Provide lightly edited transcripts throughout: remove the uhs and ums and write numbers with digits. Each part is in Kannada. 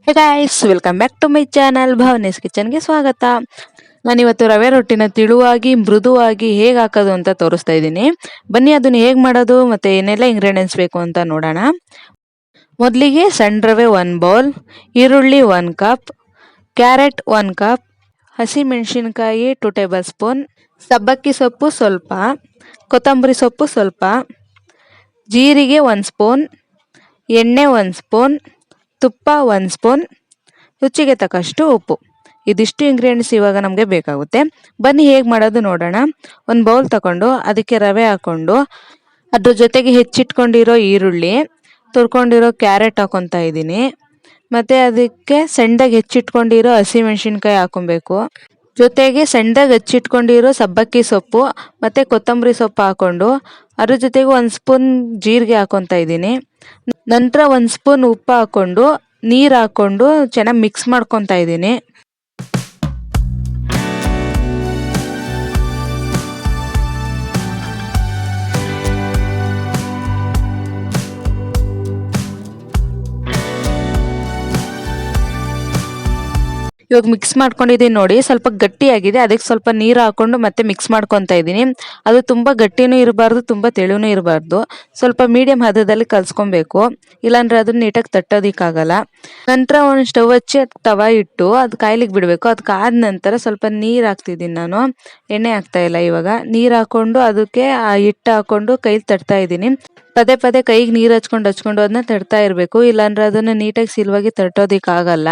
Hey guys, welcome back to my channel Bhavana's ಕಿಚನ್ಗೆ ಸ್ವಾಗತ. ನಾನಿವತ್ತು ರವೆ ರೊಟ್ಟಿನ ತಿಳುವಾಗಿ ಮೃದುವಾಗಿ ಹೇಗೆ ಹಾಕೋದು ಅಂತ ತೋರಿಸ್ತಾ ಇದ್ದೀನಿ. ಬನ್ನಿ ಅದನ್ನು ಹೇಗೆ ಮಾಡೋದು ಮತ್ತು ಏನೆಲ್ಲ ಇಂಗ್ರೀಡಿಯೆಂಟ್ಸ್ ಬೇಕು ಅಂತ ನೋಡೋಣ. ಮೊದಲಿಗೆ ಸಣ್ಣ ರವೆ 1 ಬೌಲ್, ಈರುಳ್ಳಿ 1 ಕಪ್, ಕ್ಯಾರೆಟ್ 1 ಕಪ್, ಹಸಿಮೆಣಸಿನ್ಕಾಯಿ 2 ಟೇಬಲ್ ಸ್ಪೂನ್, ಸಬ್ಬಕ್ಕಿ ಸೊಪ್ಪು ಸ್ವಲ್ಪ, ಕೊತ್ತಂಬರಿ ಸೊಪ್ಪು ಸ್ವಲ್ಪ, ಜೀರಿಗೆ 1 ಸ್ಪೂನ್, ಎಣ್ಣೆ 1 ಸ್ಪೂನ್, ತುಪ್ಪ 1 ಸ್ಪೂನ್, ರುಚಿಗೆ ತಕ್ಕಷ್ಟು ಉಪ್ಪು. ಇದಿಷ್ಟು ಇಂಗ್ರೀಡಿಯೆಂಟ್ಸ್ ಇವಾಗ ನಮಗೆ ಬೇಕಾಗುತ್ತೆ. ಬನ್ನಿ ಹೇಗೆ ಮಾಡೋದು ನೋಡೋಣ. ಒಂದು ಬೌಲ್ ತಗೊಂಡು ಅದಕ್ಕೆ ರವೆ ಹಾಕ್ಕೊಂಡು ಅದ್ರ ಜೊತೆಗೆ ಹೆಚ್ಚಿಟ್ಕೊಂಡಿರೋ ಈರುಳ್ಳಿ, ತುರ್ಕೊಂಡಿರೋ ಕ್ಯಾರೆಟ್ ಹಾಕೊತಾ ಇದ್ದೀನಿ. ಮತ್ತು ಅದಕ್ಕೆ ಸಣ್ಣದಾಗಿ ಹೆಚ್ಚಿಟ್ಕೊಂಡಿರೋ ಹಸಿಮೆಣಸಿನ್ಕಾಯಿ ಹಾಕೊಬೇಕು. ಜೊತೆಗೆ ಸಣ್ಣದಾಗಿ ಹೆಚ್ಚಿಟ್ಕೊಂಡಿರೋ ಸಬ್ಬಕ್ಕಿ ಸೊಪ್ಪು ಮತ್ತು ಕೊತ್ತಂಬರಿ ಸೊಪ್ಪು ಹಾಕ್ಕೊಂಡು ಅದ್ರ ಜೊತೆಗೆ 1 ಸ್ಪೂನ್ ಜೀರಿಗೆ ಹಾಕೊತಾ ಇದ್ದೀನಿ. ನಂತರ 1 ಸ್ಪೂನ್ ಉಪ್ಪು ಹಾಕ್ಕೊಂಡು ನೀರು ಹಾಕ್ಕೊಂಡು ಚೆನ್ನಾಗಿ ಮಿಕ್ಸ್ ಮಾಡ್ಕೊತಾ ಇದ್ದೀನಿ. ಇವಾಗ ಮಿಕ್ಸ್ ಮಾಡ್ಕೊಂಡಿದ್ದೀನಿ ನೋಡಿ, ಸ್ವಲ್ಪ ಗಟ್ಟಿಯಾಗಿದೆ. ಅದಕ್ಕೆ ಸ್ವಲ್ಪ ನೀರು ಹಾಕ್ಕೊಂಡು ಮತ್ತೆ ಮಿಕ್ಸ್ ಮಾಡ್ಕೊತಾ ಇದ್ದೀನಿ. ಅದು ತುಂಬ ಗಟ್ಟಿನೂ ಇರಬಾರ್ದು, ತುಂಬ ತೆಳುನೂ ಇರಬಾರ್ದು. ಸ್ವಲ್ಪ ಮೀಡಿಯಂ ಹದದಲ್ಲಿ ಕಲಿಸ್ಕೊಬೇಕು, ಇಲ್ಲಾಂದರೆ ಅದನ್ನ ನೀಟಾಗಿ ತಟ್ಟೋದಕ್ಕಾಗಲ್ಲ. ನಂತರ ಒಂದು ಸ್ಟವ್ ಹಚ್ಚಿ ತವ ಇಟ್ಟು ಅದು ಕಾಯ್ಲಿಕ್ಕೆ ಬಿಡಬೇಕು. ಅದು ಕಾದ ನಂತರ ಸ್ವಲ್ಪ ನೀರು ಹಾಕ್ತಿದ್ದೀನಿ ನಾನು, ಎಣ್ಣೆ ಹಾಕ್ತಾ ಇಲ್ಲ. ಇವಾಗ ನೀರು ಹಾಕ್ಕೊಂಡು ಅದಕ್ಕೆ ಆ ಹಿಟ್ಟು ಹಾಕ್ಕೊಂಡು ಕೈಲಿ ತಟ್ತಾ ಇದ್ದೀನಿ. ಪದೇ ಪದೇ ಕೈಗೆ ನೀರು ಹಚ್ಕೊಂಡು ಅದನ್ನ ತಡ್ತಾ ಇರಬೇಕು, ಇಲ್ಲಾಂದ್ರೆ ಅದನ್ನ ನೀಟಾಗಿ ಸಿಲ್ವಾಗಿ ತಟ್ಟೋದಿಕ್ಕಾಗಲ್ಲ,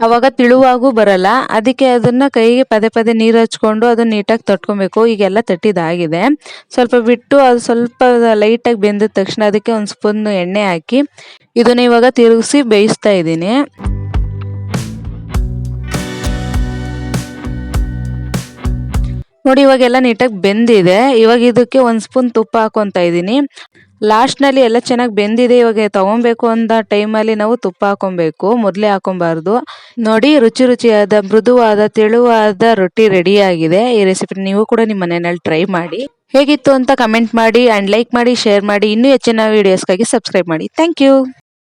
ಅವಾಗ ತಿಳುವಾಗೂ ಬರಲ್ಲ. ಅದಕ್ಕೆ ಅದನ್ನ ಕೈಗೆ ಪದೇ ಪದೇ ನೀರು ಹಚ್ಕೊಂಡು ಅದನ್ನ ನೀಟಾಗಿ ತಟ್ಕೊಬೇಕು. ಈಗೆಲ್ಲ ತಟ್ಟಿದಾಗಿದೆ. ಸ್ವಲ್ಪ ಬಿಟ್ಟು ಅದು ಸ್ವಲ್ಪ ಲೈಟಾಗಿ ಬೆಂದ ತಕ್ಷಣ ಅದಕ್ಕೆ 1 ಸ್ಪೂನ್ ಎಣ್ಣೆ ಹಾಕಿ ಇದನ್ನ ಇವಾಗ ತಿರುಗಿಸಿ ಬೇಯಿಸ್ತಾ ಇದ್ದೀನಿ. ನೋಡಿ ಇವಾಗೆಲ್ಲ ನೀಟಾಗಿ ಬೆಂದಿದೆ. ಇವಾಗ ಇದಕ್ಕೆ 1 ಸ್ಪೂನ್ ತುಪ್ಪ ಹಾಕೊತಾ ಇದ್ದೀನಿ. ಲಾಸ್ಟ್ನಲ್ಲಿ ಎಲ್ಲ ಚೆನ್ನಾಗಿ ಬೆಂದಿದೆ. ಇವಾಗ ತಗೊಬೇಕು ಅಂದ ಟೈಮಲ್ಲಿ ನಾವು ತುಪ್ಪ ಹಾಕೊಬೇಕು, ಮೊದಲೇ ಹಾಕೊಬಾರ್ದು. ನೋಡಿ ರುಚಿಯಾದ ಮೃದುವಾದ ತೆಳುವಾದ ರೊಟ್ಟಿ ರೆಡಿ ಆಗಿದೆ. ಈ ರೆಸಿಪಿ ನೀವು ಕೂಡ ನಿಮ್ಮ ಮನೆಯಲ್ಲಿ ಟ್ರೈ ಮಾಡಿ. ಹೇಗಿತ್ತು ಅಂತ ಕಮೆಂಟ್ ಮಾಡಿ ಆ್ಯಂಡ್ ಲೈಕ್ ಮಾಡಿ, ಶೇರ್ ಮಾಡಿ. ಇನ್ನೂ ಹೆಚ್ಚಿನ ವೀಡಿಯೋಸ್ಗಾಗಿ ಸಬ್ಸ್ಕ್ರೈಬ್ ಮಾಡಿ. Thank you.